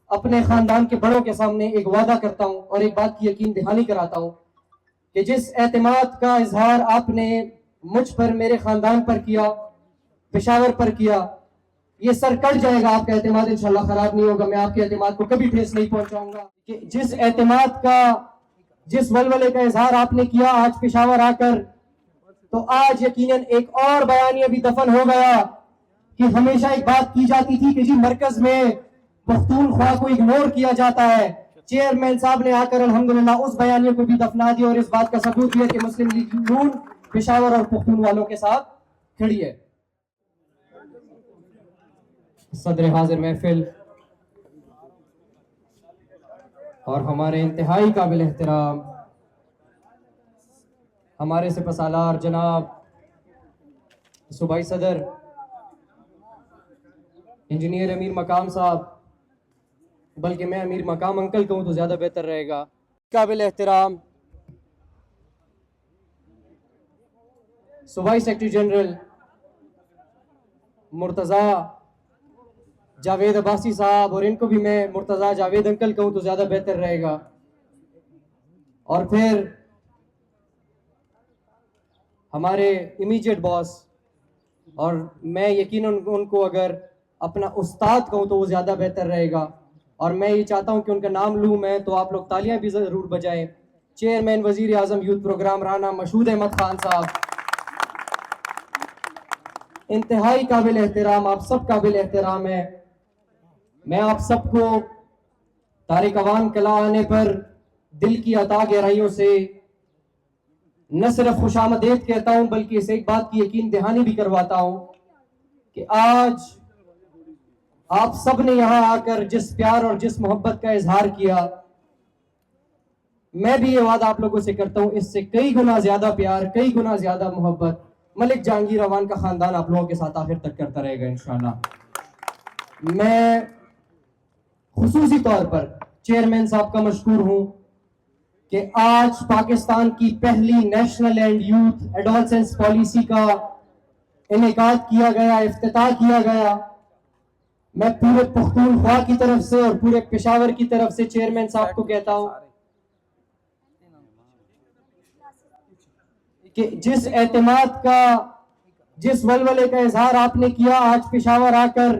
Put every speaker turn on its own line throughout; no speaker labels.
اپنے خاندان کے بڑوں کے سامنے ایک وعدہ کرتا ہوں اور ایک بات کی یقین دہانی کراتا ہوں کہ جس اعتماد کا اظہار آپ نے مجھ پر، میرے خاندان پر کیا، پشاور پر کیا، یہ سر کٹ جائے گا. آپ کا اعتماد انشاءاللہ خراب نہیں ہوگا. میں آپ کے اعتماد کو کبھی ٹھیس نہیں پہنچاؤں گا. کہ جس اعتماد کا، جس ولولے کا اظہار آپ نے کیا آج پشاور آ کر، تو آج یقیناً ایک اور بیانیہ بھی دفن ہو گیا کہ ہمیشہ ایک بات کی جاتی تھی کہ جی مرکز میں پختونخوا کو اگنور کیا جاتا ہے. چیئرمین صاحب نے آ کر الحمدللہ اس بیانیے کو بھی دفنا دیا اور اس بات کا ثبوت بھی ہے کہ مسلم لیگ نون پشاور اور پختون والوں کے ساتھ کھڑی ہے. صدر حاضر محفل اور ہمارے انتہائی قابل احترام ہمارے سپاسالار جناب صوبائی صدر انجینئر امیر مقام صاحب، بلکہ میں امیر مقام انکل کہوں تو زیادہ بہتر رہے گا، قابل احترام صوبائی سیکرٹری جنرل مرتضیٰ جاوید عباسی صاحب، اور ان کو بھی میں مرتضیٰ جاوید انکل کہوں تو زیادہ بہتر رہے گا، اور پھر ہمارے امیجیٹ باس، اور میں یقیناً ان کو اگر اپنا استاد کہوں تو وہ زیادہ بہتر رہے گا، اور میں یہ چاہتا ہوں کہ ان کا نام لوں میں تو آپ لوگ تالیاں بھی ضرور بجائیں. چیئرمین وزیر اعظم یوتھ پروگرام رانا مشہود احمد خان صاحب، انتہائی قابل احترام، آپ سب قابل احترام ہیں. میں آپ سب کو طارق اوان کلا آنے پر دل کی عطا گہرائیوں سے نہ صرف خوش آمدید کہتا ہوں بلکہ اس ایک بات کی یقین دہانی بھی کرواتا ہوں کہ آج آپ سب نے یہاں آ کر جس پیار اور جس محبت کا اظہار کیا، میں بھی یہ وعدہ آپ لوگوں سے کرتا ہوں اس سے کئی گنا زیادہ پیار، کئی گنا زیادہ محبت ملک جہانگیر اوان کا خاندان آپ لوگوں کے ساتھ آخر تک کرتا رہے گا انشاءاللہ. میں خصوصی طور پر چیئرمین صاحب کا مشکور ہوں کہ آج پاکستان کی پہلی national and youth adolescence policy کا انعقاد کیا گیا، افتتاح کیا گیا. میں پورے پختونخوا کی طرف سے اور پورے پشاور کی طرف سے چیئرمین صاحب کو کہتا ہوں کہ جس اعتماد کا، جس ولولے کا اظہار آپ نے کیا آج پشاور آ کر،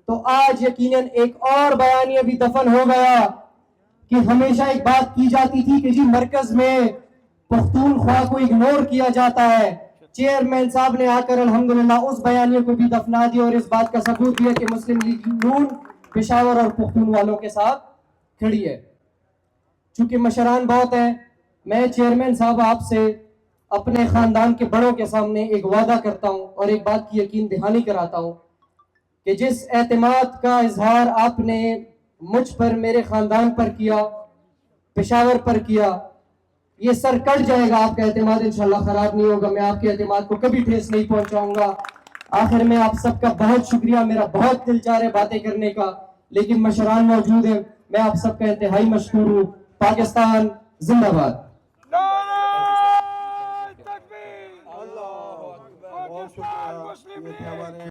تو آج یقیناً ایک اور بیانیہ بھی دفن ہو گیا کہ ہمیشہ ایک بات کی جاتی تھی کہ جی مرکز میں پختونخوا کو اگنور کیا جاتا ہے. چیئرمین صاحب نے آ کر الحمدللہ اس بیانیے کو بھی دفنا دیا اور اس بات کا ثبوت بھی ہے کہ مسلم لیگ نون پشاور اور پختون والوں کے ساتھ کھڑی ہے. چونکہ مشران بہت ہیں، میں چیئرمین صاحب آپ سے اپنے خاندان کے بڑوں کے سامنے ایک وعدہ کرتا ہوں اور ایک بات کی یقین دہانی کراتا ہوں کہ جس اعتماد کا اظہار آپ نے مجھ پر، میرے خاندان پر کیا، پشاور پر کیا، یہ سر کٹ جائے گا. آپ کا اعتماد انشاءاللہ خراب نہیں ہوگا. میں آپ کے اعتماد کو کبھی ٹھیس نہیں پہنچاؤں گا. آخر میں آپ سب کا بہت شکریہ. میرا بہت دل چاہ رہا ہے باتیں کرنے کا لیکن مشران موجود ہیں. میں آپ سب کا انتہائی مشکور ہوں. پاکستان زندہ باد.
اللہ اکبر، بہت شکریہ.